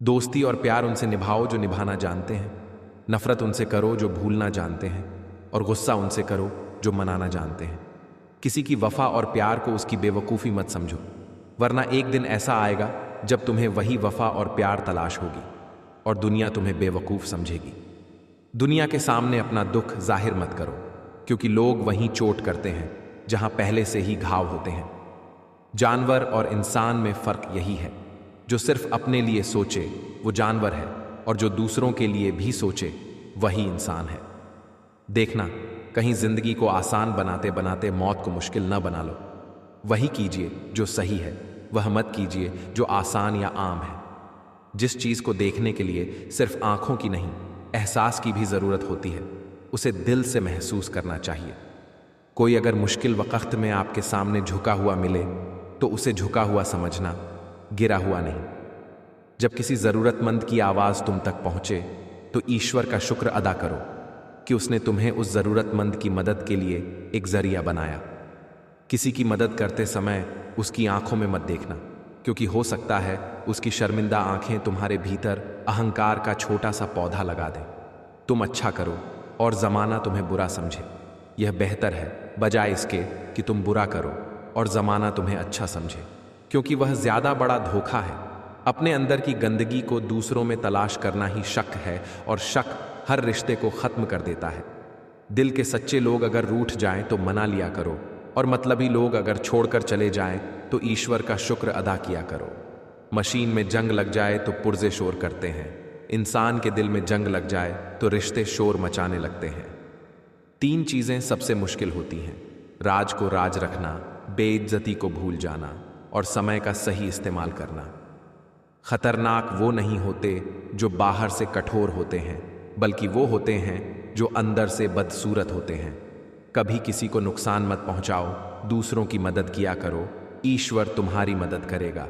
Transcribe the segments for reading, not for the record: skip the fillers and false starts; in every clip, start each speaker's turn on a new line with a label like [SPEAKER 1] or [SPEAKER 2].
[SPEAKER 1] दोस्ती और प्यार उनसे निभाओ जो निभाना जानते हैं, नफरत उनसे करो जो भूलना जानते हैं, और गुस्सा उनसे करो जो मनाना जानते हैं। किसी की वफा और प्यार को उसकी बेवकूफ़ी मत समझो, वरना एक दिन ऐसा आएगा जब तुम्हें वही वफा और प्यार तलाश होगी और दुनिया तुम्हें बेवकूफ़ समझेगी। दुनिया के सामने अपना दुख जाहिर मत करो, क्योंकि लोग वहीं चोट करते हैं जहां पहले से ही घाव होते हैं। जानवर और इंसान में फ़र्क यही है, जो सिर्फ अपने लिए सोचे वो जानवर है, और जो दूसरों के लिए भी सोचे वही इंसान है। देखना, कहीं जिंदगी को आसान बनाते बनाते मौत को मुश्किल न बना लो। वही कीजिए जो सही है, वह मत कीजिए जो आसान या आम है। जिस चीज़ को देखने के लिए सिर्फ आंखों की नहीं, एहसास की भी ज़रूरत होती है, उसे दिल से महसूस करना चाहिए। कोई अगर मुश्किल वक्त में आपके सामने झुका हुआ मिले तो उसे झुका हुआ समझना, गिरा हुआ नहीं। जब किसी ज़रूरतमंद की आवाज़ तुम तक पहुँचे तो ईश्वर का शुक्र अदा करो कि उसने तुम्हें उस ज़रूरतमंद की मदद के लिए एक ज़रिया बनाया। किसी की मदद करते समय उसकी आंखों में मत देखना, क्योंकि हो सकता है उसकी शर्मिंदा आंखें तुम्हारे भीतर अहंकार का छोटा सा पौधा लगा दें। तुम अच्छा करो और ज़माना तुम्हें बुरा समझे, यह बेहतर है बजाय इसके कि तुम बुरा करो और ज़माना तुम्हें अच्छा समझे, क्योंकि वह ज़्यादा बड़ा धोखा है। अपने अंदर की गंदगी को दूसरों में तलाश करना ही शक है, और शक हर रिश्ते को ख़त्म कर देता है। दिल के सच्चे लोग अगर रूठ जाएं तो मना लिया करो, और मतलबी लोग अगर छोड़कर चले जाएं तो ईश्वर का शुक्र अदा किया करो। मशीन में जंग लग जाए तो पुर्जे शोर करते हैं, इंसान के दिल में जंग लग जाए तो रिश्ते शोर मचाने लगते हैं। 3 चीज़ें सबसे मुश्किल होती हैं: राज को राज रखना, बेइज्जती को भूल जाना, और समय का सही इस्तेमाल करना। खतरनाक वो नहीं होते जो बाहर से कठोर होते हैं, बल्कि वो होते हैं जो अंदर से बदसूरत होते हैं। कभी किसी को नुकसान मत पहुंचाओ, दूसरों की मदद किया करो, ईश्वर तुम्हारी मदद करेगा।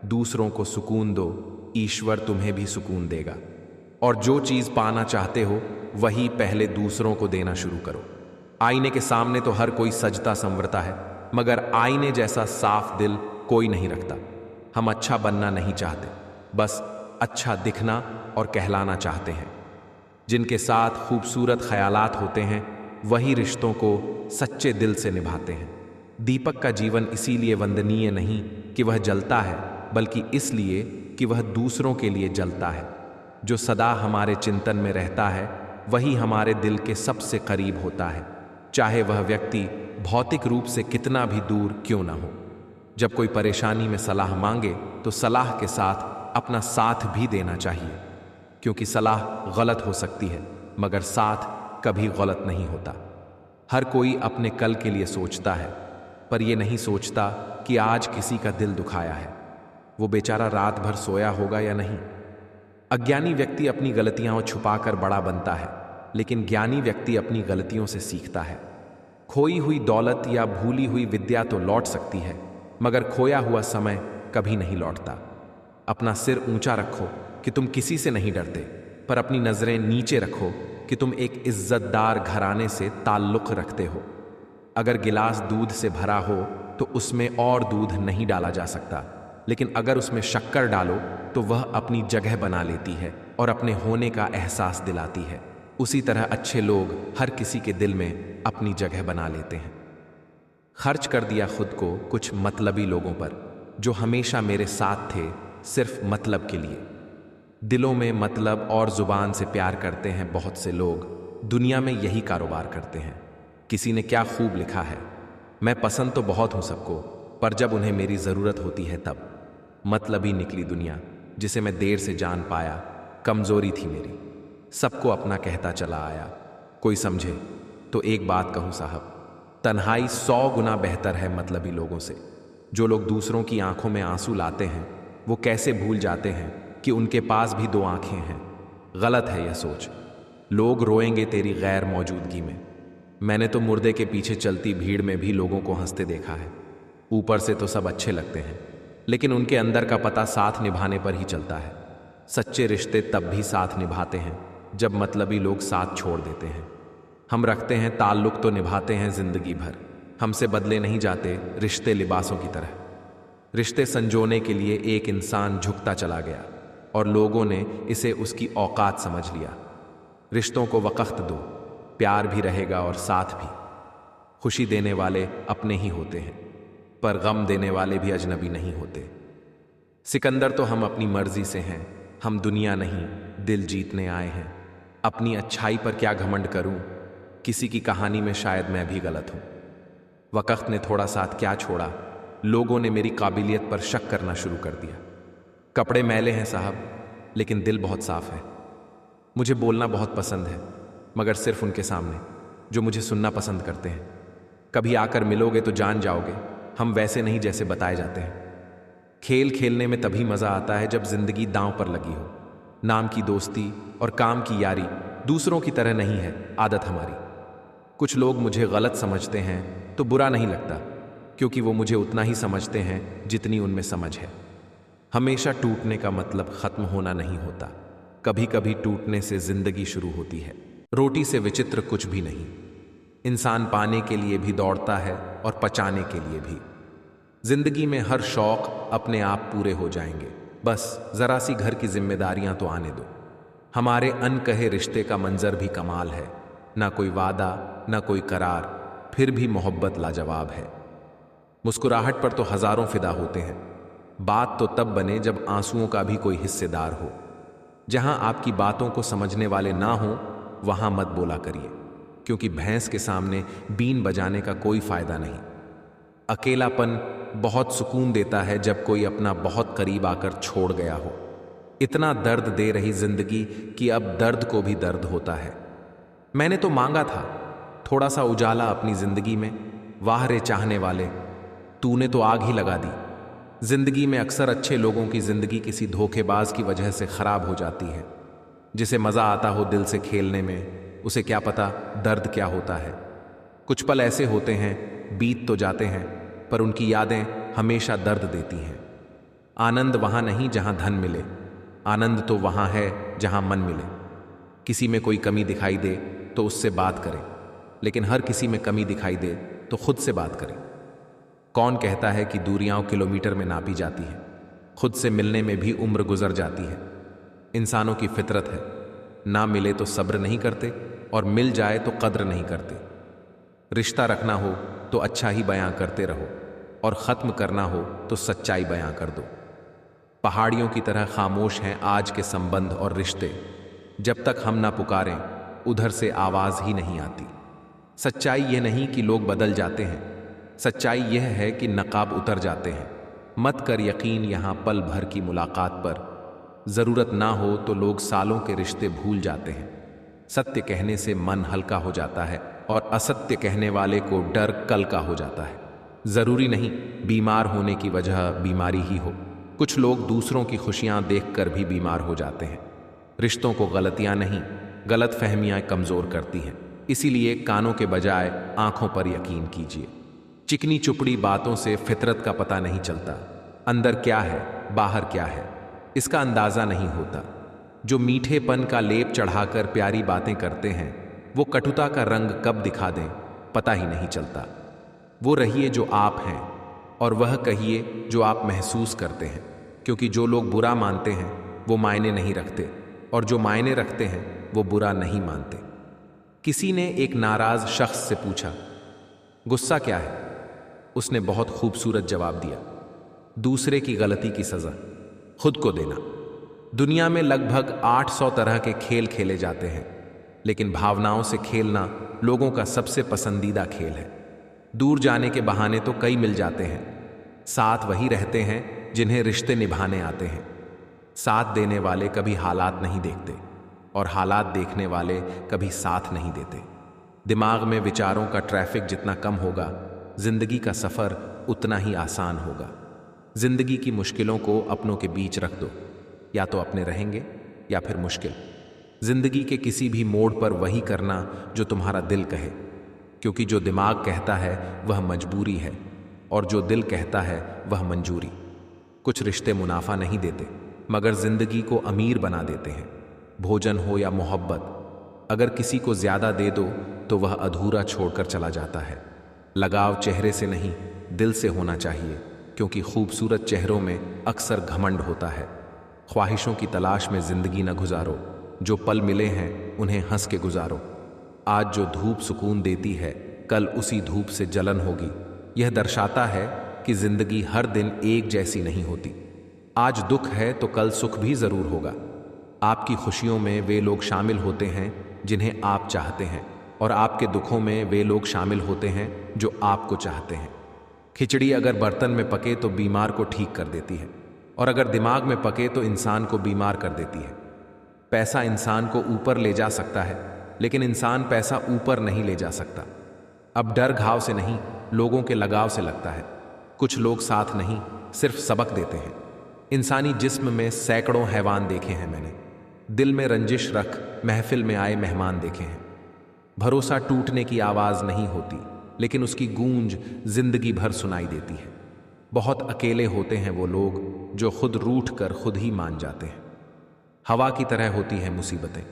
[SPEAKER 1] दूसरों को सुकून दो, ईश्वर तुम्हें भी सुकून देगा। और जो चीज़ पाना चाहते हो वही पहले दूसरों को देना शुरू करो। आईने के सामने तो हर कोई सजता संवरता है, मगर आईने जैसा साफ दिल कोई नहीं रखता। हम अच्छा बनना नहीं चाहते, बस अच्छा दिखना और कहलाना चाहते हैं। जिनके साथ खूबसूरत ख्यालात होते हैं वही रिश्तों को सच्चे दिल से निभाते हैं। दीपक का जीवन इसीलिए वंदनीय नहीं कि वह जलता है, बल्कि इसलिए कि वह दूसरों के लिए जलता है। जो सदा हमारे चिंतन में रहता है वही हमारे दिल के सबसे करीब होता है, चाहे वह व्यक्ति भौतिक रूप से कितना भी दूर क्यों ना हो। जब कोई परेशानी में सलाह मांगे तो सलाह के साथ अपना साथ भी देना चाहिए, क्योंकि सलाह गलत हो सकती है मगर साथ कभी गलत नहीं होता। हर कोई अपने कल के लिए सोचता है, पर यह नहीं सोचता कि आज किसी का दिल दुखाया है, वो बेचारा रात भर सोया होगा या नहीं। अज्ञानी व्यक्ति अपनी गलतियां छुपाकर बड़ा बनता है, लेकिन ज्ञानी व्यक्ति अपनी गलतियों से सीखता है। खोई हुई दौलत या भूली हुई विद्या तो लौट सकती है, मगर खोया हुआ समय कभी नहीं लौटता। अपना सिर ऊंचा रखो कि तुम किसी से नहीं डरते, पर अपनी नजरें नीचे रखो कि तुम एक इज्जतदार घराने से ताल्लुक रखते हो। अगर गिलास दूध से भरा हो तो उसमें और दूध नहीं डाला जा सकता, लेकिन अगर उसमें शक्कर डालो तो वह अपनी जगह बना लेती है और अपने होने का एहसास दिलाती है। उसी तरह अच्छे लोग हर किसी के दिल में अपनी जगह बना लेते हैं। खर्च कर दिया खुद को कुछ मतलबी लोगों पर, जो हमेशा मेरे साथ थे सिर्फ मतलब के लिए। दिलों में मतलब और जुबान से प्यार करते हैं बहुत से लोग, दुनिया में यही कारोबार करते हैं। किसी ने क्या खूब लिखा है, मैं पसंद तो बहुत हूं सबको, पर जब उन्हें मेरी ज़रूरत होती है तब। मतलबी निकली दुनिया जिसे मैं देर से जान पाया, कमज़ोरी थी मेरी, सबको अपना कहता चला आया। कोई समझे तो एक बात कहूँ साहब, तन्हाई 100 गुना बेहतर है मतलबी लोगों से। जो लोग दूसरों की आंखों में आंसू लाते हैं वो कैसे भूल जाते हैं कि उनके पास भी 2 आंखें हैं। गलत है यह सोच। लोग रोएंगे तेरी गैर मौजूदगी में। मैंने तो मुर्दे के पीछे चलती भीड़ में भी लोगों को हंसते देखा है। ऊपर से तो सब अच्छे लगते हैं, लेकिन उनके अंदर का पता साथ निभाने पर ही चलता है। सच्चे रिश्ते तब भी साथ निभाते हैं जब मतलबी लोग साथ छोड़ देते हैं। हम रखते हैं ताल्लुक तो निभाते हैं जिंदगी भर, हमसे बदले नहीं जाते रिश्ते लिबासों की तरह। रिश्ते संजोने के लिए एक इंसान झुकता चला गया और लोगों ने इसे उसकी औकात समझ लिया। रिश्तों को वक़्त दो, प्यार भी रहेगा और साथ भी। खुशी देने वाले अपने ही होते हैं, पर गम देने वाले भी अजनबी नहीं होते। सिकंदर तो हम अपनी मर्जी से हैं, हम दुनिया नहीं दिल जीतने आए हैं। अपनी अच्छाई पर क्या घमंड करूं, किसी की कहानी में शायद मैं भी गलत हूं। वक़्त ने थोड़ा साथ क्या छोड़ा, लोगों ने मेरी काबिलियत पर शक करना शुरू कर दिया। कपड़े मैले हैं साहब, लेकिन दिल बहुत साफ है। मुझे बोलना बहुत पसंद है, मगर सिर्फ उनके सामने जो मुझे सुनना पसंद करते हैं। कभी आकर मिलोगे तो जान जाओगे, हम वैसे नहीं जैसे बताए जाते हैं। खेल खेलने में तभी मज़ा आता है जब जिंदगी दांव पर लगी हो। नाम की दोस्ती और काम की यारी दूसरों की तरह नहीं है, आदत हमारी। कुछ लोग मुझे गलत समझते हैं तो बुरा नहीं लगता, क्योंकि वो मुझे उतना ही समझते हैं जितनी उनमें समझ है। हमेशा टूटने का मतलब ख़त्म होना नहीं होता, कभी कभी टूटने से जिंदगी शुरू होती है। रोटी से विचित्र कुछ भी नहीं। इंसान पाने के लिए भी दौड़ता है और पचाने के लिए भी। जिंदगी में हर शौक अपने आप पूरे हो जाएंगे, बस जरा सी घर की जिम्मेदारियां तो आने दो। हमारे अनकहे रिश्ते का मंजर भी कमाल है, ना कोई वादा ना कोई करार, फिर भी मोहब्बत लाजवाब है। मुस्कुराहट पर तो हजारों फिदा होते हैं, बात तो तब बने जब आंसुओं का भी कोई हिस्सेदार हो। जहां आपकी बातों को समझने वाले ना हो, वहां मत बोला करिए, क्योंकि भैंस के सामने बीन बजाने का कोई फायदा नहीं। अकेलापन बहुत सुकून देता है जब कोई अपना बहुत करीब आकर छोड़ गया हो। इतना दर्द दे रही जिंदगी कि अब दर्द को भी दर्द होता है। मैंने तो मांगा था थोड़ा सा उजाला अपनी जिंदगी में, वाह रे चाहने वाले, तूने तो आग ही लगा दी। जिंदगी में अक्सर अच्छे लोगों की जिंदगी किसी धोखेबाज की वजह से खराब हो जाती है। जिसे मजा आता हो दिल से खेलने में, उसे क्या पता दर्द क्या होता है। कुछ पल ऐसे होते हैं, बीत तो जाते हैं, पर उनकी यादें हमेशा दर्द देती हैं। आनंद वहां नहीं जहां धन मिले, आनंद तो वहां है जहां मन मिले। किसी में कोई कमी दिखाई दे तो उससे बात करें, लेकिन हर किसी में कमी दिखाई दे तो खुद से बात करें। कौन कहता है कि दूरियां किलोमीटर में नापी जाती हैं? खुद से मिलने में भी उम्र गुजर जाती है। इंसानों की फितरत है, ना मिले तो सब्र नहीं करते और मिल जाए तो कद्र नहीं करते। रिश्ता रखना हो तो अच्छा ही बयां करते रहो, और ख़त्म करना हो तो सच्चाई बयां कर दो। पहाड़ियों की तरह खामोश हैं आज के संबंध और रिश्ते, जब तक हम ना पुकारें उधर से आवाज़ ही नहीं आती। सच्चाई यह नहीं कि लोग बदल जाते हैं, सच्चाई यह है कि नकाब उतर जाते हैं। मत कर यकीन यहाँ पल भर की मुलाकात पर, ज़रूरत ना हो तो लोग सालों के रिश्ते भूल जाते हैं। सत्य कहने से मन हल्का हो जाता है और असत्य कहने वाले को डर कल का हो जाता है। ज़रूरी नहीं बीमार होने की वजह बीमारी ही हो, कुछ लोग दूसरों की खुशियां देखकर भी बीमार हो जाते हैं। रिश्तों को गलतियां नहीं, गलत फहमियां कमज़ोर करती हैं। इसीलिए कानों के बजाय आंखों पर यकीन कीजिए। चिकनी चुपड़ी बातों से फितरत का पता नहीं चलता, अंदर क्या है बाहर क्या है इसका अंदाज़ा नहीं होता। जो मीठेपन का लेप चढ़ाकर प्यारी बातें करते हैं, वो कटुता का रंग कब दिखा दें पता ही नहीं चलता। वो रहिए जो आप हैं और वह कहिए जो आप महसूस करते हैं, क्योंकि जो लोग बुरा मानते हैं वो मायने नहीं रखते, और जो मायने रखते हैं वो बुरा नहीं मानते। किसी ने एक नाराज शख्स से पूछा, गुस्सा क्या है? उसने बहुत खूबसूरत जवाब दिया, दूसरे की गलती की सज़ा खुद को देना। दुनिया में लगभग 800 तरह के खेल खेले जाते हैं, लेकिन भावनाओं से खेलना लोगों का सबसे पसंदीदा खेल है। दूर जाने के बहाने तो कई मिल जाते हैं, साथ वही रहते हैं जिन्हें रिश्ते निभाने आते हैं। साथ देने वाले कभी हालात नहीं देखते, और हालात देखने वाले कभी साथ नहीं देते। दिमाग में विचारों का ट्रैफिक जितना कम होगा, जिंदगी का सफ़र उतना ही आसान होगा। जिंदगी की मुश्किलों को अपनों के बीच रख दो, या तो अपने रहेंगे या फिर मुश्किल। जिंदगी के किसी भी मोड़ पर वही करना जो तुम्हारा दिल कहे, क्योंकि जो दिमाग कहता है वह मजबूरी है, और जो दिल कहता है वह मंजूरी। कुछ रिश्ते मुनाफा नहीं देते, मगर जिंदगी को अमीर बना देते हैं। भोजन हो या मोहब्बत, अगर किसी को ज्यादा दे दो तो वह अधूरा छोड़कर चला जाता है। लगाव चेहरे से नहीं दिल से होना चाहिए, क्योंकि खूबसूरत चेहरों में अक्सर घमंड होता है। ख्वाहिशों की तलाश में जिंदगी न गुजारो, जो पल मिले हैं उन्हें हंस के गुजारो। आज जो धूप सुकून देती है, कल उसी धूप से जलन होगी। यह दर्शाता है कि जिंदगी हर दिन एक जैसी नहीं होती। आज दुख है तो कल सुख भी जरूर होगा। आपकी खुशियों में वे लोग शामिल होते हैं जिन्हें आप चाहते हैं, और आपके दुखों में वे लोग शामिल होते हैं जो आपको चाहते हैं। खिचड़ी अगर बर्तन में पके तो बीमार को ठीक कर देती है, और अगर दिमाग में पके तो इंसान को बीमार कर देती है। पैसा इंसान को ऊपर ले जा सकता है, लेकिन इंसान पैसा ऊपर नहीं ले जा सकता। अब डर घाव से नहीं, लोगों के लगाव से लगता है। कुछ लोग साथ नहीं, सिर्फ सबक देते हैं। इंसानी जिस्म में सैकड़ों हैवान देखे हैं मैंने। दिल में रंजिश रख महफिल में आए मेहमान देखे हैं। भरोसा टूटने की आवाज नहीं होती, लेकिन उसकी गूंज जिंदगी भर सुनाई देती है। बहुत अकेले होते हैं वो लोग जो खुद रूठ कर खुद ही मान जाते हैं। हवा की तरह होती हैं मुसीबतें,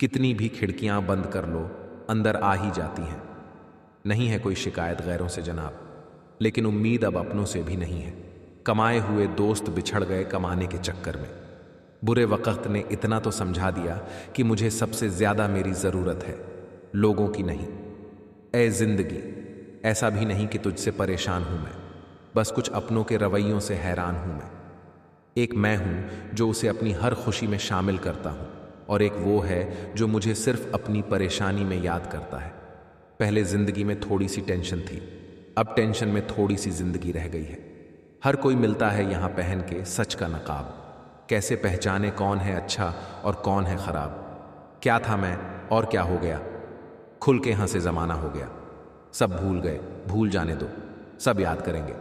[SPEAKER 1] कितनी भी खिड़कियां बंद कर लो अंदर आ ही जाती हैं। नहीं है कोई शिकायत गैरों से जनाब, लेकिन उम्मीद अब अपनों से भी नहीं है। कमाए हुए दोस्त बिछड़ गए कमाने के चक्कर में। बुरे वक्त ने इतना तो समझा दिया कि मुझे सबसे ज्यादा मेरी जरूरत है, लोगों की नहीं। ए जिंदगी, ऐसा भी नहीं कि तुझसे परेशान हूं मैं, बस कुछ अपनों के रवैयों से हैरान हूं मैं। एक मैं हूं जो उसे अपनी हर खुशी में शामिल करता हूं, और एक वो है जो मुझे सिर्फ अपनी परेशानी में याद करता है। पहले जिंदगी में थोड़ी सी टेंशन थी, अब टेंशन में थोड़ी सी जिंदगी रह गई है। हर कोई मिलता है यहां पहन के सच का नकाब। कैसे पहचाने कौन है अच्छा और कौन है खराब। क्या था मैं और क्या हो गया, खुल के हंसे जमाना हो गया। सब भूल गए, भूल जाने दो, सब याद करेंगे,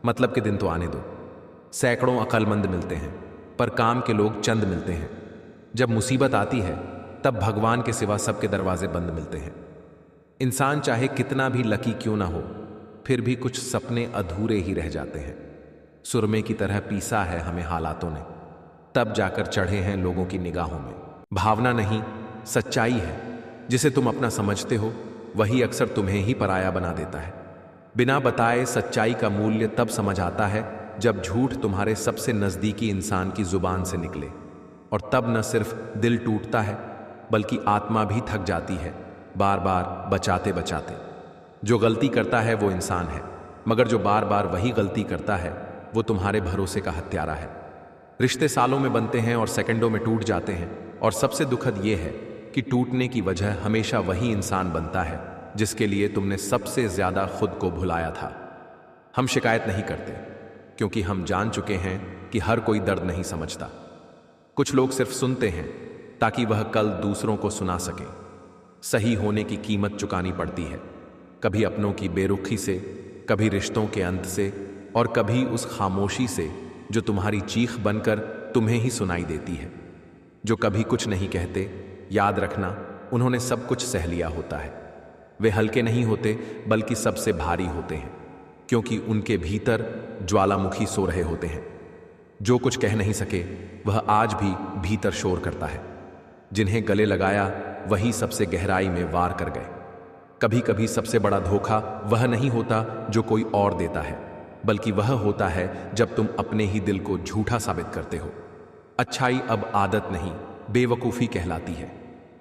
[SPEAKER 1] मतलब के दिन तो आने दो। सैकड़ों अक्लमंद मिलते हैं, पर काम के लोग चंद मिलते हैं। जब मुसीबत आती है तब भगवान के सिवा सबके दरवाजे बंद मिलते हैं। इंसान चाहे कितना भी लकी क्यों ना हो, फिर भी कुछ सपने अधूरे ही रह जाते हैं। सुरमे की तरह पीसा है हमें हालातों ने, तब जाकर चढ़े हैं लोगों की निगाहों में। भावना नहीं, सच्चाई है। जिसे तुम अपना समझते हो वही अक्सर तुम्हें ही पराया बना देता है। बिना बताए सच्चाई का मूल्य तब समझ आता है जब झूठ तुम्हारे सबसे नजदीकी इंसान की जुबान से निकले। और तब न सिर्फ दिल टूटता है, बल्कि आत्मा भी थक जाती है, बार बार बचाते बचाते। जो गलती करता है वो इंसान है, मगर जो बार बार वही गलती करता है वो तुम्हारे भरोसे का हत्यारा है। रिश्ते सालों में बनते हैं और सेकंडों में टूट जाते हैं, और सबसे दुखद ये है कि टूटने की वजह हमेशा वही इंसान बनता है जिसके लिए तुमने सबसे ज्यादा खुद को भुलाया था। हम शिकायत नहीं करते क्योंकि हम जान चुके हैं कि हर कोई दर्द नहीं समझता। कुछ लोग सिर्फ सुनते हैं ताकि वह कल दूसरों को सुना सके। सही होने की कीमत चुकानी पड़ती है, कभी अपनों की बेरुखी से, कभी रिश्तों के अंत से, और कभी उस खामोशी से जो तुम्हारी चीख बनकर तुम्हें ही सुनाई देती है। जो कभी कुछ नहीं कहते, याद रखना उन्होंने सब कुछ सह लिया होता है। वे हल्के नहीं होते बल्कि सबसे भारी होते हैं, क्योंकि उनके भीतर ज्वालामुखी सो रहे होते हैं। जो कुछ कह नहीं सके वह आज भी भीतर शोर करता है। जिन्हें गले लगाया वही सबसे गहराई में वार कर गए। कभी कभी सबसे बड़ा धोखा वह नहीं होता जो कोई और देता है, बल्कि वह होता है जब तुम अपने ही दिल को झूठा साबित करते हो। अच्छाई अब आदत नहीं, बेवकूफ़ी कहलाती है,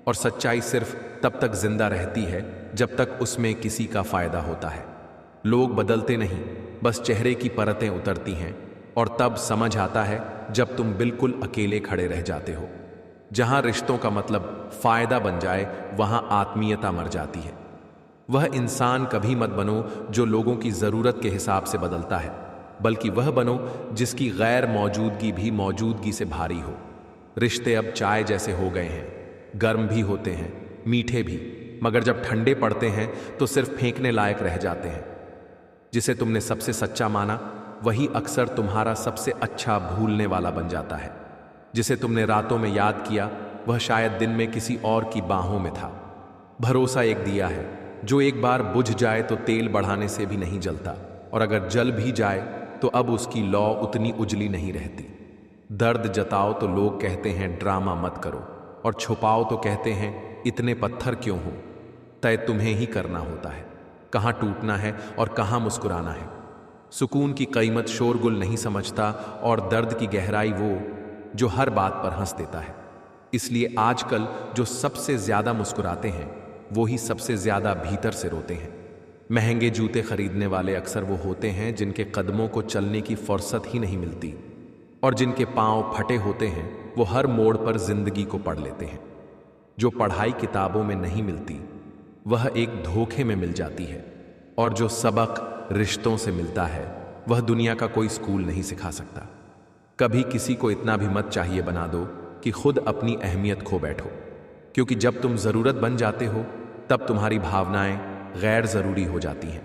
[SPEAKER 1] और सच्चाई सिर्फ तब तक जिंदा रहती है जब तक उसमें किसी का फायदा होता है। लोग बदलते नहीं, बस चेहरे की परतें उतरती हैं, और तब समझ आता है जब तुम बिल्कुल अकेले खड़े रह जाते हो। जहां रिश्तों का मतलब फायदा बन जाए वहां आत्मीयता मर जाती है। वह इंसान कभी मत बनो जो लोगों की जरूरत के हिसाब से बदलता है, बल्कि वह बनो जिसकी गैर मौजूदगी भी मौजूदगी से भारी हो। रिश्ते अब चाय जैसे हो गए हैं, गर्म भी होते हैं, मीठे भी, मगर जब ठंडे पड़ते हैं तो सिर्फ फेंकने लायक रह जाते हैं। जिसे तुमने सबसे सच्चा माना वही अक्सर तुम्हारा सबसे अच्छा भूलने वाला बन जाता है। जिसे तुमने रातों में याद किया वह शायद दिन में किसी और की बाहों में था। भरोसा एक दिया है जो एक बार बुझ जाए तो तेल बढ़ाने से भी नहीं जलता, और अगर जल भी जाए तो अब उसकी लौ उतनी उजली नहीं रहती। दर्द जताओ तो लोग कहते हैं ड्रामा मत करो, और छुपाओ तो कहते हैं इतने पत्थर क्यों हो। तय तुम्हें ही करना होता है कहाँ टूटना है और कहाँ मुस्कुराना है। सुकून की कीमत शोरगुल नहीं समझता, और दर्द की गहराई वो जो हर बात पर हंस देता है। इसलिए आजकल जो सबसे ज्यादा मुस्कुराते हैं वो ही सबसे ज्यादा भीतर से रोते हैं। महंगे जूते खरीदने वाले अक्सर वो होते हैं जिनके कदमों को चलने की फुर्सत ही नहीं मिलती, और जिनके पांव फटे होते हैं वो हर मोड़ पर जिंदगी को पढ़ लेते हैं। जो पढ़ाई किताबों में नहीं मिलती वह एक धोखे में मिल जाती है, और जो सबक रिश्तों से मिलता है वह दुनिया का कोई स्कूल नहीं सिखा सकता। कभी किसी को इतना भी मत चाहिए बना दो कि खुद अपनी अहमियत खो बैठो, क्योंकि जब तुम जरूरत बन जाते हो तब तुम्हारी भावनाएं गैर जरूरी हो जाती हैं।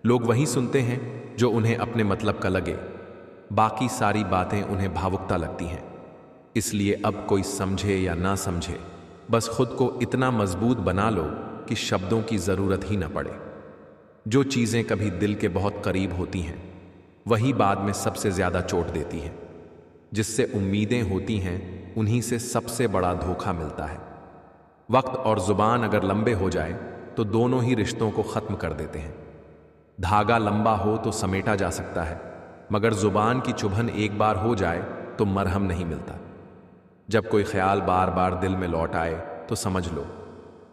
[SPEAKER 1] लोग वही सुनते हैं जो उन्हें अपने मतलब का लगे, बाकी सारी बातें उन्हें भावुकता लगती हैं। इसलिए अब कोई समझे या ना समझे, बस खुद को इतना मजबूत बना लो कि शब्दों की जरूरत ही ना पड़े। जो चीजें कभी दिल के बहुत करीब होती हैं वही बाद में सबसे ज्यादा चोट देती हैं। जिससे उम्मीदें होती हैं उन्हीं से सबसे बड़ा धोखा मिलता है। वक्त और जुबान अगर लंबे हो जाए तो दोनों ही रिश्तों को खत्म कर देते हैं। धागा लंबा हो तो समेटा जा सकता है, मगर जुबान की चुभन एक बार हो जाए तो मरहम नहीं मिलता। जब कोई ख्याल बार बार दिल में लौट आए तो समझ लो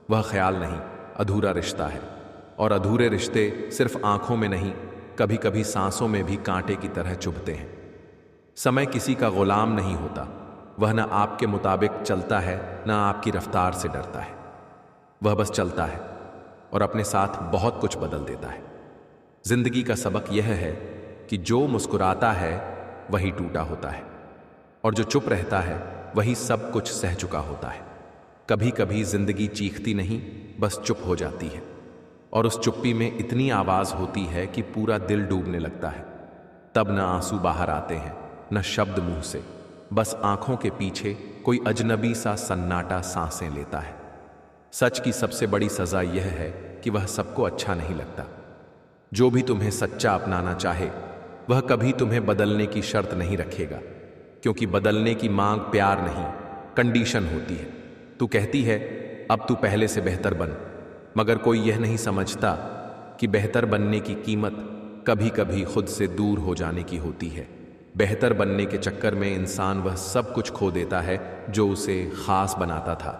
[SPEAKER 1] वह ख्याल नहीं, अधूरा रिश्ता है। और अधूरे रिश्ते सिर्फ आंखों में नहीं, कभी कभी सांसों में भी कांटे की तरह चुभते हैं। समय किसी का गुलाम नहीं होता, वह ना आपके मुताबिक चलता है ना आपकी रफ्तार से डरता है। वह बस चलता है और अपने साथ बहुत कुछ बदल देता है। जिंदगी का सबक यह है कि जो मुस्कुराता है वही टूटा होता है, और जो चुप रहता है वही सब कुछ सह चुका होता है। कभी कभी जिंदगी चीखती नहीं, बस चुप हो जाती है, और उस चुप्पी में इतनी आवाज होती है कि पूरा दिल डूबने लगता है। तब न आंसू बाहर आते हैं न शब्द मुंह से, बस आंखों के पीछे कोई अजनबी सा सन्नाटा सांसें लेता है। सच की सबसे बड़ी सजा यह है कि वह सबको अच्छा नहीं लगता। जो भी तुम्हें सच्चा अपनाना चाहे वह कभी तुम्हें बदलने की शर्त नहीं रखेगा, क्योंकि बदलने की मांग प्यार नहीं, कंडीशन होती है। तू कहती है अब तू पहले से बेहतर बन, मगर कोई यह नहीं समझता कि बेहतर बनने की कीमत कभी कभी खुद से दूर हो जाने की होती है। बेहतर बनने के चक्कर में इंसान वह सब कुछ खो देता है जो उसे खास बनाता था।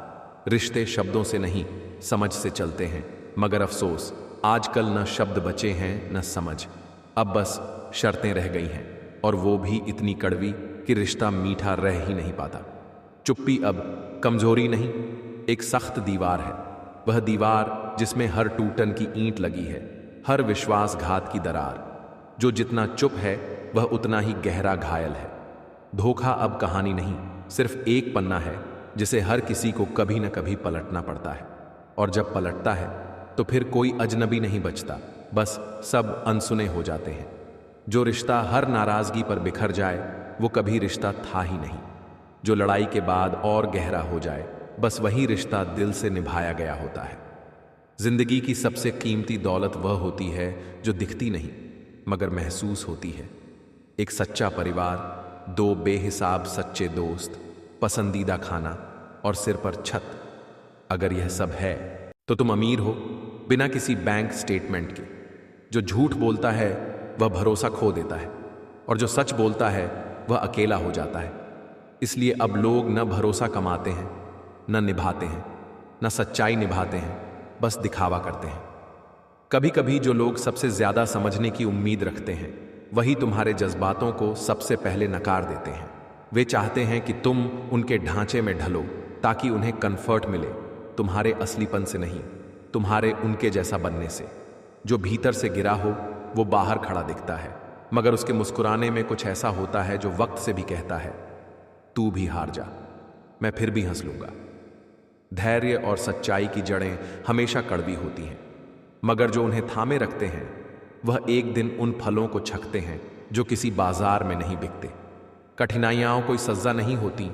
[SPEAKER 1] रिश्ते शब्दों से नहीं, समझ से चलते हैं, मगर अफसोस आजकल न शब्द बचे हैं न समझ। अब बस शर्तें रह गई हैं, और वो भी इतनी कड़वी कि रिश्ता मीठा रह ही नहीं पाता। चुप्पी अब कमजोरी नहीं, एक सख्त दीवार है। वह दीवार जिसमें हर टूटन की ईंट लगी है, हर विश्वासघात की दरार। जो जितना चुप है वह उतना ही गहरा घायल है। धोखा अब कहानी नहीं, सिर्फ एक पन्ना है जिसे हर किसी को कभी न कभी पलटना पड़ता है। और जब पलटता है तो फिर कोई अजनबी नहीं बचता, बस सब अनसुने हो जाते हैं। जो रिश्ता हर नाराजगी पर बिखर जाए वो कभी रिश्ता था ही नहीं। जो लड़ाई के बाद और गहरा हो जाए बस वही रिश्ता दिल से निभाया गया होता है। जिंदगी की सबसे कीमती दौलत वह होती है जो दिखती नहीं मगर महसूस होती है। एक सच्चा परिवार, दो बेहिसाब सच्चे दोस्त, पसंदीदा खाना और सिर पर छत। अगर यह सब है तो तुम अमीर हो, बिना किसी बैंक स्टेटमेंट के। जो झूठ बोलता है वह भरोसा खो देता है, और जो सच बोलता है वह अकेला हो जाता है। इसलिए अब लोग न भरोसा कमाते हैं, न निभाते हैं, न सच्चाई निभाते हैं, बस दिखावा करते हैं। कभी कभी जो लोग सबसे ज्यादा समझने की उम्मीद रखते हैं वही तुम्हारे जज्बातों को सबसे पहले नकार देते हैं। वे चाहते हैं कि तुम उनके ढांचे में ढलो ताकि उन्हें कंफर्ट मिले, तुम्हारे असलीपन से नहीं, तुम्हारे उनके जैसा बनने से। जो भीतर से गिरा हो वो बाहर खड़ा दिखता है, मगर उसके मुस्कुराने में कुछ ऐसा होता है जो वक्त से भी कहता है तू भी हार जा, मैं फिर भी हंस लूंगा। धैर्य और सच्चाई की जड़ें हमेशा कड़वी होती हैं, मगर जो उन्हें थामे रखते हैं वह एक दिन उन फलों को छकते हैं जो किसी बाजार में नहीं बिकते। कठिनाइयां कोई सजा नहीं होती,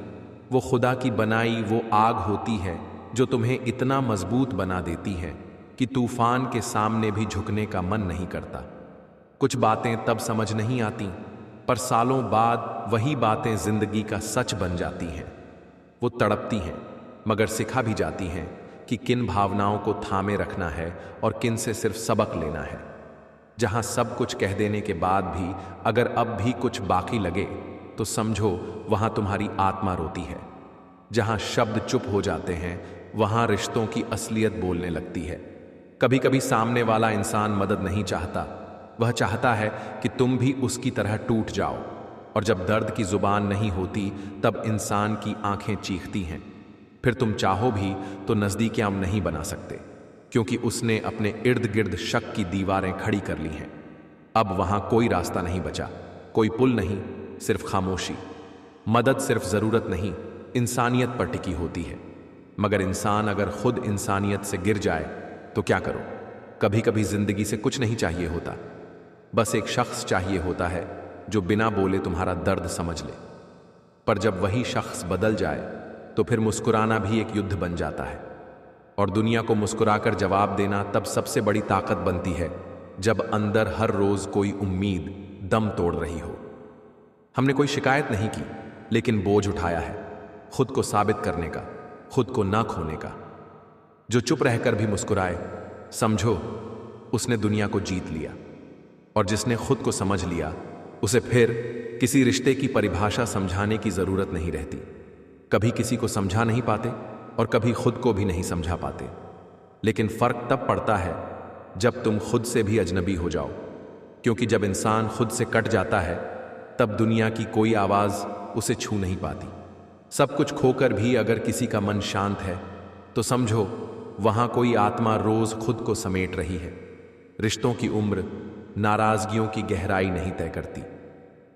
[SPEAKER 1] वो खुदा की बनाई वो आग होती है जो तुम्हें इतना मजबूत बना देती है कि तूफान के सामने भी झुकने का मन नहीं करता। कुछ बातें तब समझ नहीं आती, पर सालों बाद वही बातें जिंदगी का सच बन जाती हैं। वो तड़पती हैं, मगर सिखा भी जाती हैं कि किन भावनाओं को थामे रखना है और किन से सिर्फ सबक लेना है। जहां सब कुछ कह देने के बाद भी अगर अब भी कुछ बाकी लगे तो समझो वहां तुम्हारी आत्मा रोती है। जहां शब्द चुप हो जाते हैं वहां रिश्तों की असलियत बोलने लगती है। कभी कभी सामने वाला इंसान मदद नहीं चाहता, वह चाहता है कि तुम भी उसकी तरह टूट जाओ। और जब दर्द की जुबान नहीं होती तब इंसान की आंखें चीखती हैं। फिर तुम चाहो भी तो नजदीकियां नहीं बना सकते, क्योंकि उसने अपने इर्द गिर्द शक की दीवारें खड़ी कर ली हैं। अब वहां कोई रास्ता नहीं बचा, कोई पुल नहीं, सिर्फ खामोशी। मदद सिर्फ जरूरत नहीं, इंसानियत पर टिकी होती है। मगर इंसान अगर खुद इंसानियत से गिर जाए तो क्या करो? कभी कभी जिंदगी से कुछ नहीं चाहिए होता, बस एक शख्स चाहिए होता है जो बिना बोले तुम्हारा दर्द समझ ले। पर जब वही शख्स बदल जाए तो फिर मुस्कुराना भी एक युद्ध बन जाता है। और दुनिया को मुस्कुराकर जवाब देना तब सबसे बड़ी ताकत बनती है जब अंदर हर रोज कोई उम्मीद दम तोड़ रही हो। हमने कोई शिकायत नहीं की, लेकिन बोझ उठाया है खुद को साबित करने का, खुद को ना खोने का। जो चुप रहकर भी मुस्कुराए, समझो उसने दुनिया को जीत लिया। और जिसने खुद को समझ लिया, उसे फिर किसी रिश्ते की परिभाषा समझाने की जरूरत नहीं रहती। कभी किसी को समझा नहीं पाते और कभी खुद को भी नहीं समझा पाते। लेकिन फर्क तब पड़ता है जब तुम खुद से भी अजनबी हो जाओ, क्योंकि जब इंसान खुद से कट जाता है तब दुनिया की कोई आवाज उसे छू नहीं पाती। सब कुछ खोकर भी अगर किसी का मन शांत है तो समझो वहां कोई आत्मा रोज खुद को समेट रही है। रिश्तों की उम्र नाराजगियों की गहराई नहीं तय करती,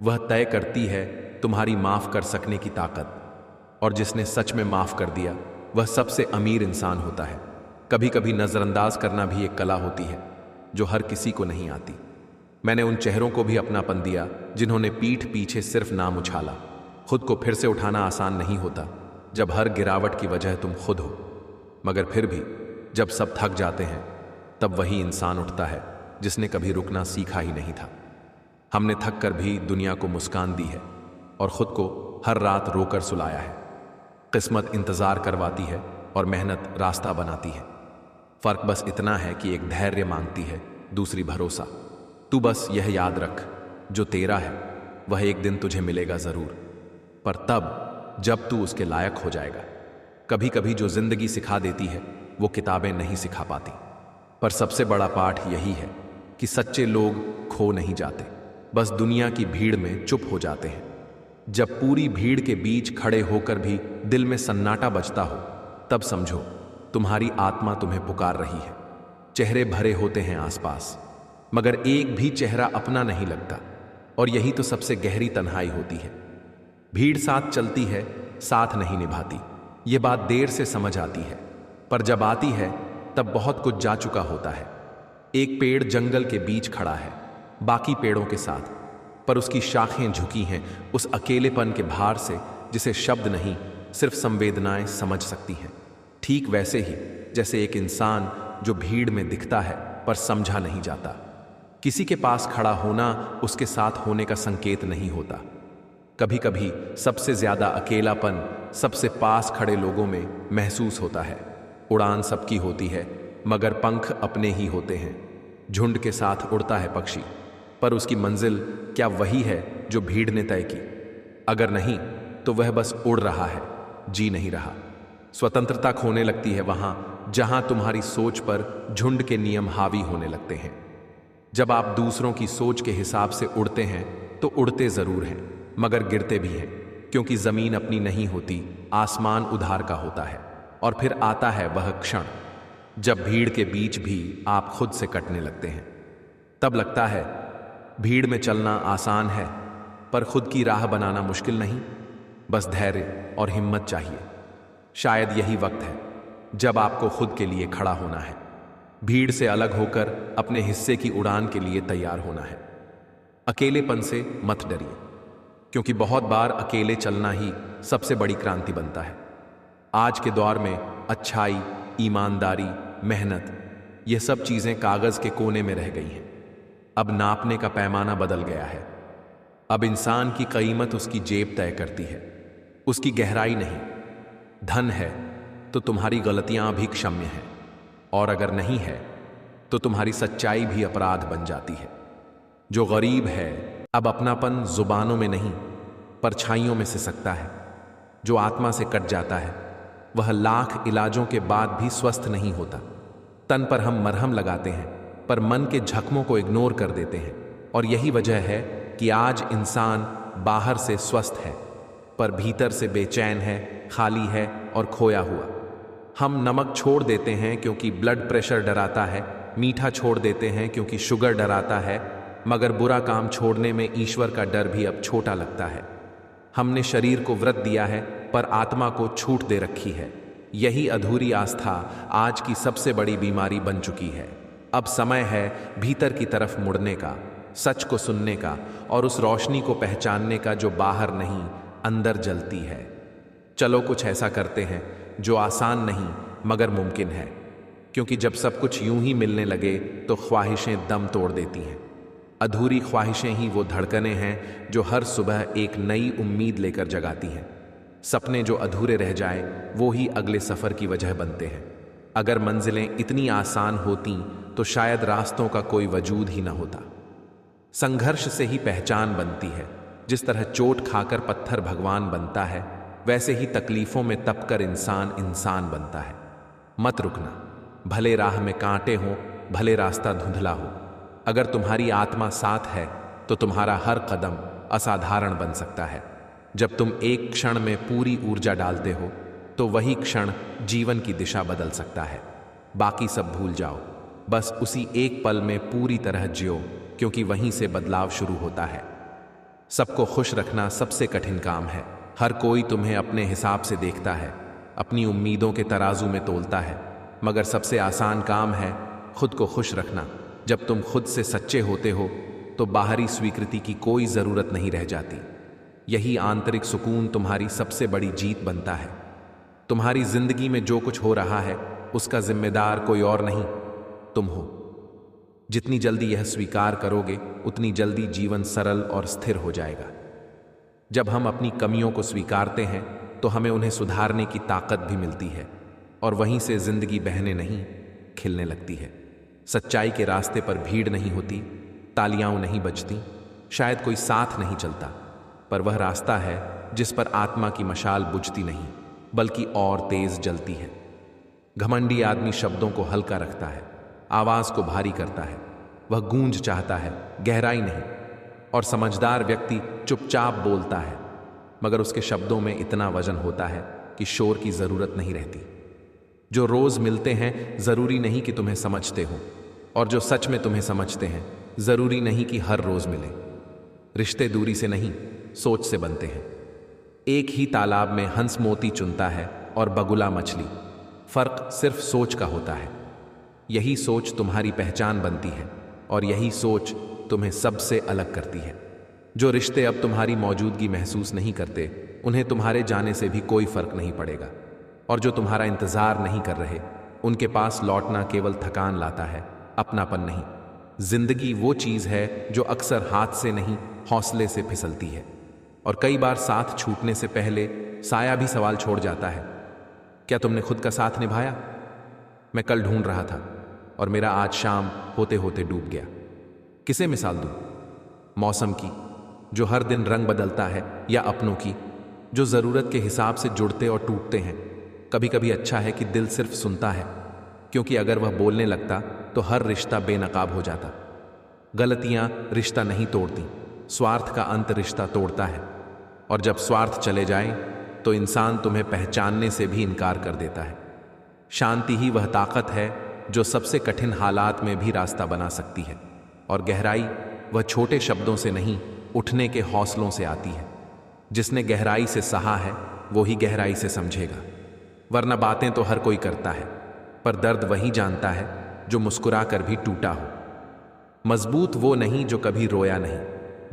[SPEAKER 1] वह तय करती है तुम्हारी माफ कर सकने की ताकत। और जिसने सच में माफ कर दिया वह सबसे अमीर इंसान होता है। कभी कभी नजरअंदाज करना भी एक कला होती है जो हर किसी को नहीं आती। मैंने उन चेहरों को भी अपनापन दिया जिन्होंने पीठ पीछे सिर्फ नाम उछाला। खुद को फिर से उठाना आसान नहीं होता जब हर गिरावट की वजह तुम खुद हो। मगर फिर भी जब सब थक जाते हैं तब वही इंसान उठता है जिसने कभी रुकना सीखा ही नहीं था। हमने थक कर भी दुनिया को मुस्कान दी है और खुद को हर रात रोकर सुलाया है। किस्मत इंतजार करवाती है और मेहनत रास्ता बनाती है। फर्क बस इतना है कि एक धैर्य मांगती है, दूसरी भरोसा। तू बस यह याद रख, जो तेरा है वह एक दिन तुझे मिलेगा जरूर, पर तब जब तू उसके लायक हो जाएगा। कभी कभी जो जिंदगी सिखा देती है वो किताबें नहीं सिखा पाती। पर सबसे बड़ा पाठ यही है कि सच्चे लोग खो नहीं जाते, बस दुनिया की भीड़ में चुप हो जाते हैं। जब पूरी भीड़ के बीच खड़े होकर भी दिल में सन्नाटा बजता हो तब समझो तुम्हारी आत्मा तुम्हें पुकार रही है। चेहरे भरे होते हैं आसपास, मगर एक भी चेहरा अपना नहीं लगता। और यही तो सबसे गहरी तन्हाई होती है। भीड़ साथ चलती है, साथ नहीं निभाती। ये बात देर से समझ आती है, पर जब आती है तब बहुत कुछ जा चुका होता है। एक पेड़ जंगल के बीच खड़ा है बाकी पेड़ों के साथ, पर उसकी शाखें झुकी हैं उस अकेलेपन के भार से जिसे शब्द नहीं, सिर्फ संवेदनाएं समझ सकती हैं। ठीक वैसे ही जैसे एक इंसान जो भीड़ में दिखता है पर समझा नहीं जाता। किसी के पास खड़ा होना उसके साथ होने का संकेत नहीं होता। कभी कभी सबसे ज्यादा अकेलापन सबसे पास खड़े लोगों में महसूस होता है। उड़ान सबकी होती है मगर पंख अपने ही होते हैं। झुंड के साथ उड़ता है पक्षी, पर उसकी मंजिल क्या वही है जो भीड़ ने तय की? अगर नहीं तो वह बस उड़ रहा है, जी नहीं रहा। स्वतंत्रता खोने लगती है वहां जहां तुम्हारी सोच पर झुंड के नियम हावी होने लगते हैं। जब आप दूसरों की सोच के हिसाब से उड़ते हैं तो उड़ते जरूर हैं मगर गिरते भी हैं, क्योंकि जमीन अपनी नहीं होती, आसमान उधार का होता है। और फिर आता है वह क्षण जब भीड़ के बीच भी आप खुद से कटने लगते हैं। तब लगता है भीड़ में चलना आसान है, पर खुद की राह बनाना मुश्किल नहीं। बस धैर्य और हिम्मत चाहिए। शायद यही वक्त है जब आपको खुद के लिए खड़ा होना है, भीड़ से अलग होकर अपने हिस्से की उड़ान के लिए तैयार होना है। अकेलेपन से मत डरिए, क्योंकि बहुत बार अकेले चलना ही सबसे बड़ी क्रांति बनता है। आज के दौर में अच्छाई, ईमानदारी, मेहनत, ये सब चीजें कागज के कोने में रह गई हैं। अब नापने का पैमाना बदल गया है। अब इंसान की कीमत उसकी जेब तय करती है, उसकी गहराई नहीं। धन है तो तुम्हारी गलतियां भी क्षम्य हैं, और अगर नहीं है तो तुम्हारी सच्चाई भी अपराध बन जाती है। जो गरीब है अब अपनापन जुबानों में नहीं, परछाइयों में सिसकता है। जो आत्मा से कट जाता है वह लाख इलाजों के बाद भी स्वस्थ नहीं होता। तन पर हम मरहम लगाते हैं पर मन के जख्मों को इग्नोर कर देते हैं, और यही वजह है कि आज इंसान बाहर से स्वस्थ है पर भीतर से बेचैन है, खाली है और खोया हुआ। हम नमक छोड़ देते हैं क्योंकि ब्लड प्रेशर डराता है, मीठा छोड़ देते हैं क्योंकि शुगर डराता है, मगर बुरा काम छोड़ने में ईश्वर का डर भी अब छोटा लगता है। हमने शरीर को व्रत दिया है पर आत्मा को छूट दे रखी है। यही अधूरी आस्था आज की सबसे बड़ी बीमारी बन चुकी है। अब समय है भीतर की तरफ मुड़ने का, सच को सुनने का और उस रोशनी को पहचानने का जो बाहर नहीं अंदर जलती है। चलो कुछ ऐसा करते हैं जो आसान नहीं मगर मुमकिन है, क्योंकि जब सब कुछ यूं ही मिलने लगे तो ख्वाहिशें दम तोड़ देती हैं। अधूरी ख्वाहिशें ही वो धड़कनें हैं जो हर सुबह एक नई उम्मीद लेकर जगाती हैं। सपने जो अधूरे रह जाए वो ही अगले सफ़र की वजह बनते हैं। अगर मंजिलें इतनी आसान होती तो शायद रास्तों का कोई वजूद ही ना होता। संघर्ष से ही पहचान बनती है। जिस तरह चोट खाकर पत्थर भगवान बनता है, वैसे ही तकलीफ़ों में तपकर इंसान इंसान बनता है। मत रुकना, भले राह में कांटे हों, भले रास्ता धुंधला हो। अगर तुम्हारी आत्मा साथ है तो तुम्हारा हर कदम असाधारण बन सकता है। जब तुम एक क्षण में पूरी ऊर्जा डालते हो तो वही क्षण जीवन की दिशा बदल सकता है। बाकी सब भूल जाओ, बस उसी एक पल में पूरी तरह जियो, क्योंकि वहीं से बदलाव शुरू होता है। सबको खुश रखना सबसे कठिन काम है। हर कोई तुम्हें अपने हिसाब से देखता है, अपनी उम्मीदों के तराजू में तोलता है, मगर सबसे आसान काम है खुद को खुश रखना। जब तुम खुद से सच्चे होते हो तो बाहरी स्वीकृति की कोई ज़रूरत नहीं रह जाती। यही आंतरिक सुकून तुम्हारी सबसे बड़ी जीत बनता है। तुम्हारी जिंदगी में जो कुछ हो रहा है उसका जिम्मेदार कोई और नहीं, तुम हो। जितनी जल्दी यह स्वीकार करोगे उतनी जल्दी जीवन सरल और स्थिर हो जाएगा। जब हम अपनी कमियों को स्वीकारते हैं तो हमें उन्हें सुधारने की ताकत भी मिलती है, और वहीं से जिंदगी बहने नहीं खिलने लगती है। सच्चाई के रास्ते पर भीड़ नहीं होती, तालियां नहीं बजती, शायद कोई साथ नहीं चलता, पर वह रास्ता है जिस पर आत्मा की मशाल बुझती नहीं बल्कि और तेज जलती है। घमंडी आदमी शब्दों को हल्का रखता है, आवाज को भारी करता है। वह गूंज चाहता है, गहराई नहीं। और समझदार व्यक्ति चुपचाप बोलता है, मगर उसके शब्दों में इतना वजन होता है कि शोर की जरूरत नहीं रहती। जो रोज मिलते हैं जरूरी नहीं कि तुम्हें समझते हो, और जो सच में तुम्हें समझते हैं जरूरी नहीं कि हर रोज मिले। रिश्ते दूरी से नहीं, सोच से बनते हैं। एक ही तालाब में हंस मोती चुनता है और बगुला मछली। फर्क सिर्फ सोच का होता है। यही सोच तुम्हारी पहचान बनती है, और यही सोच तुम्हें सबसे अलग करती है। जो रिश्ते अब तुम्हारी मौजूदगी महसूस नहीं करते, उन्हें तुम्हारे जाने से भी कोई फर्क नहीं पड़ेगा। और जो तुम्हारा इंतजार नहीं कर रहे, उनके पास लौटना केवल थकान लाता है, अपनापन नहीं। जिंदगी वो चीज है जो अक्सर हाथ से नहीं हौसले से फिसलती है, और कई बार साथ छूटने से पहले साया भी सवाल छोड़ जाता है, क्या तुमने खुद का साथ निभाया? मैं कल ढूंढ रहा था और मेरा आज शाम होते होते डूब गया। किसे मिसाल दूं? मौसम की, जो हर दिन रंग बदलता है, या अपनों की, जो जरूरत के हिसाब से जुड़ते और टूटते हैं। कभी कभी अच्छा है कि दिल सिर्फ सुनता है, क्योंकि अगर वह बोलने लगता तो हर रिश्ता बेनकाब हो जाता। गलतियां रिश्ता नहीं तोड़ती, स्वार्थ का अंत रिश्ता तोड़ता है। और जब स्वार्थ चले जाए तो इंसान तुम्हें पहचानने से भी इनकार कर देता है। शांति ही वह ताकत है जो सबसे कठिन हालात में भी रास्ता बना सकती है, और गहराई वह छोटे शब्दों से नहीं, उठने के हौसलों से आती है। जिसने गहराई से सहा है वो ही गहराई से समझेगा, वरना बातें तो हर कोई करता है, पर दर्द वही जानता है जो मुस्कुरा कर भी टूटा हो। मजबूत वो नहीं जो कभी रोया नहीं,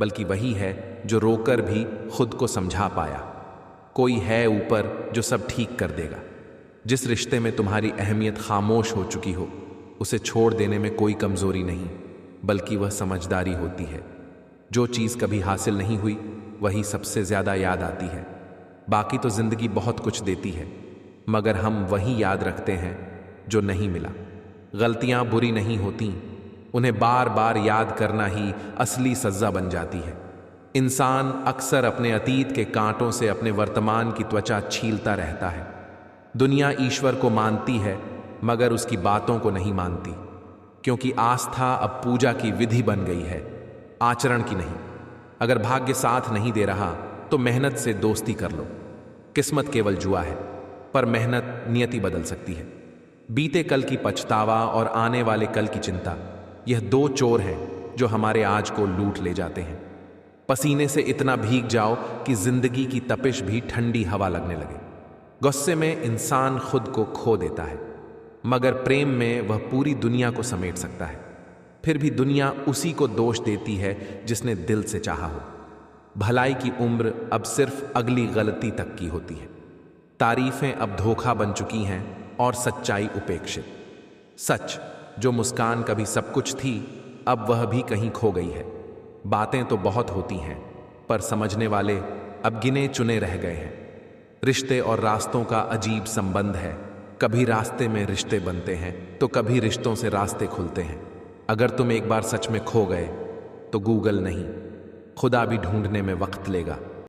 [SPEAKER 1] बल्कि वही है जो रोकर भी खुद को समझा पाया। कोई है ऊपर जो सब ठीक कर देगा। जिस रिश्ते में तुम्हारी अहमियत खामोश हो चुकी हो, उसे छोड़ देने में कोई कमजोरी नहीं, बल्कि वह समझदारी होती है। जो चीज़ कभी हासिल नहीं हुई वही सबसे ज़्यादा याद आती है। बाकी तो जिंदगी बहुत कुछ देती है, मगर हम वही याद रखते हैं जो नहीं मिला। गलतियां बुरी नहीं होती, उन्हें बार बार याद करना ही असली सज़ा बन जाती है। इंसान अक्सर अपने अतीत के कांटों से अपने वर्तमान की त्वचा छीलता रहता है। दुनिया ईश्वर को मानती है मगर उसकी बातों को नहीं मानती, क्योंकि आस्था अब पूजा की विधि बन गई है, आचरण की नहीं। अगर भाग्य साथ नहीं दे रहा तो मेहनत से दोस्ती कर लो। किस्मत केवल जुआ है, पर मेहनत नियति बदल सकती है। बीते कल की पछतावा और आने वाले कल की चिंता, यह दो चोर हैं जो हमारे आज को लूट ले जाते हैं। पसीने से इतना भीग जाओ कि जिंदगी की तपिश भी ठंडी हवा लगने लगे। गुस्से में इंसान खुद को खो देता है, मगर प्रेम में वह पूरी दुनिया को समेट सकता है। फिर भी दुनिया उसी को दोष देती है जिसने दिल से चाहा हो। भलाई की उम्र अब सिर्फ अगली गलती तक की होती है। तारीफें अब धोखा बन चुकी हैं और सच्चाई उपेक्षित। सच, जो मुस्कान कभी सब कुछ थी, अब वह भी कहीं खो गई है। बातें तो बहुत होती हैं, पर समझने वाले अब गिने चुने रह गए हैं। रिश्ते और रास्तों का अजीब संबंध है। कभी रास्ते में रिश्ते बनते हैं तो कभी रिश्तों से रास्ते खुलते हैं। अगर तुम एक बार सच में खो गए तो गूगल नहीं, खुदा भी ढूंढने में वक्त लेगा।